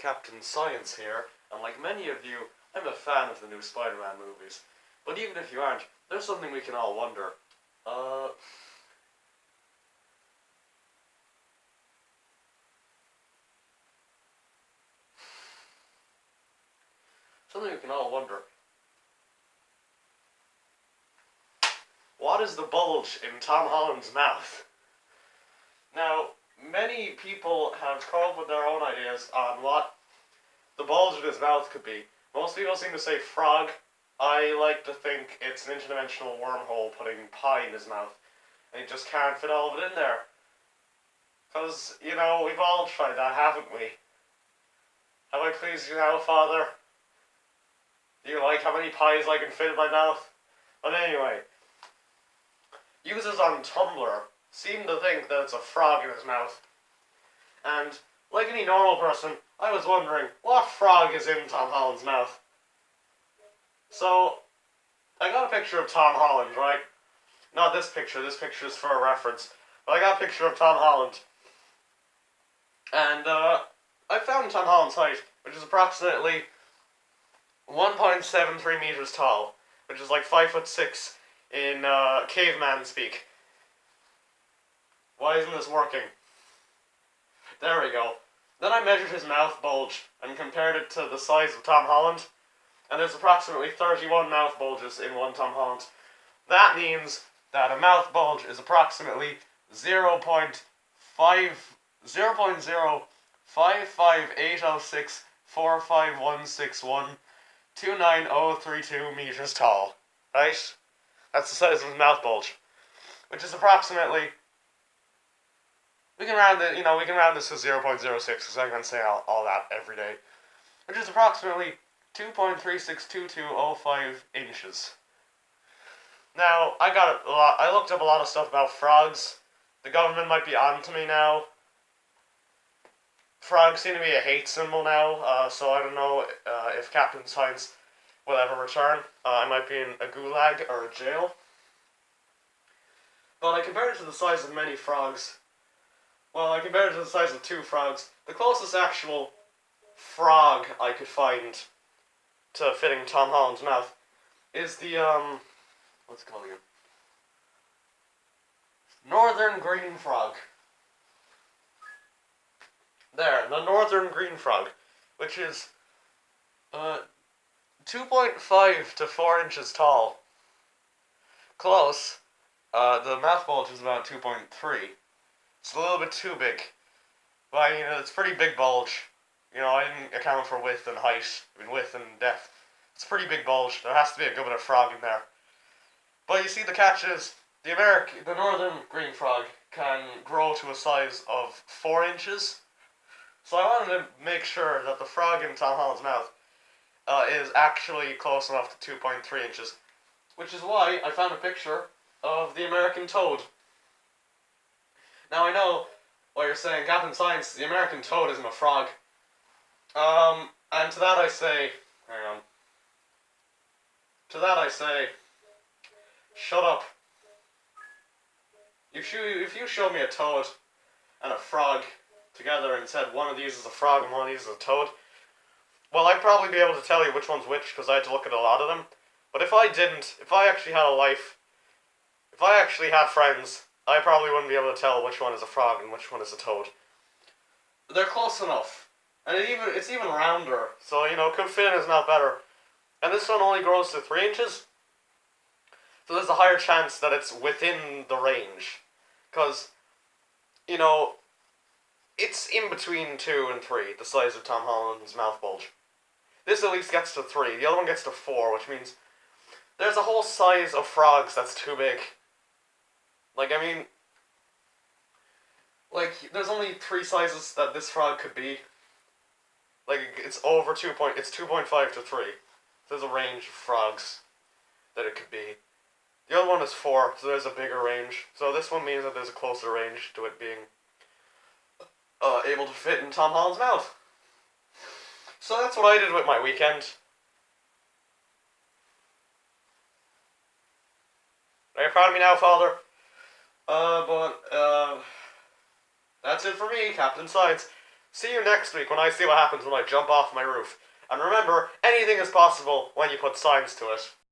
Captain Science here, and like many of you, I'm a fan of the new Spider-Man movies. But even if you aren't, there's something we can all wonder. Uh... Something we can all wonder. What is the bulge in Tom Holland's mouth? Now, many people have come up with their own ideas on what the bulge in his mouth could be. Most people seem to say frog. I like to think it's an interdimensional wormhole putting pie in his mouth. And he just can't fit all of it in there. Because, you know, we've all tried that, haven't we? Have I pleased you now, Father? Do you like how many pies I can fit in my mouth? But anyway, users on Tumblr seem to think that it's a frog in his mouth. And, like any normal person, I was wondering, what frog is in Tom Holland's mouth? So, I got a picture of Tom Holland, right? Not this picture is for a reference. But I got a picture of Tom Holland. And, I found Tom Holland's height, which is approximately 1.73 meters tall, which is like 5'6" in caveman speak. Why isn't this working? There we go. Then I measured his mouth bulge and compared it to the size of Tom Holland, and there's approximately 31 mouth bulges in one Tom Holland. That means that a mouth bulge is approximately 0.508064516129032 meters tall. Right? That's the size of his mouth bulge. Which is approximately... We can round it, we can round this to 0.06 because I can say all that every day. Which is approximately 2.362205 inches. Now, I looked up a lot of stuff about frogs. The government might be on to me now. Frogs seem to be a hate symbol now, so I don't know if Captain Science will ever return. I might be in a gulag or a jail. But I compared it to the size of many frogs. Well, I compared it to the size of 2 frogs. The closest actual frog I could find to fitting Tom Holland's mouth is the, what's it called again? Northern green frog. There, the northern green frog, which is 2.5 to 4 inches tall. Close. The mouth bulge is about 2.3. It's a little bit too big. But, it's a pretty big bulge. I didn't account for width and height. Width and depth. It's a pretty big bulge. There has to be a good bit of frog in there. But you see, the catch is, the northern green frog can grow to a size of 4 inches. So I wanted to make sure that the frog in Tom Holland's mouth is actually close enough to 2.3 inches. Which is why I found a picture of the American toad. Now I know what you're saying, Captain Science, the American toad isn't a frog. And to that I say, hang on. To that I say, shut up. If you showed me a toad and a frog together and said one of these is a frog and one of these is a toad, well, I'd probably be able to tell you which one's which because I had to look at a lot of them. But if I didn't, if I actually had a life, if I actually had friends, I probably wouldn't be able to tell which one is a frog and which one is a toad. They're close enough. And it's even rounder, so, could fit in his mouth better. And this one only grows to 3 inches. So there's a higher chance that it's within the range. Because, it's in between 2 and 3, the size of Tom Holland's mouth bulge. This at least gets to 3, the other one gets to 4, which means there's a whole size of frogs that's too big. There's only 3 sizes that this frog could be. It's over it's 2.5 to 3. There's a range of frogs that it could be. The other one is 4, so there's a bigger range. So this one means that there's a closer range to it being able to fit in Tom Holland's mouth. So that's what I did with my weekend. Are you proud of me now, Father? That's it for me, Captain Science. See you next week when I see what happens when I jump off my roof. And remember, anything is possible when you put science to it.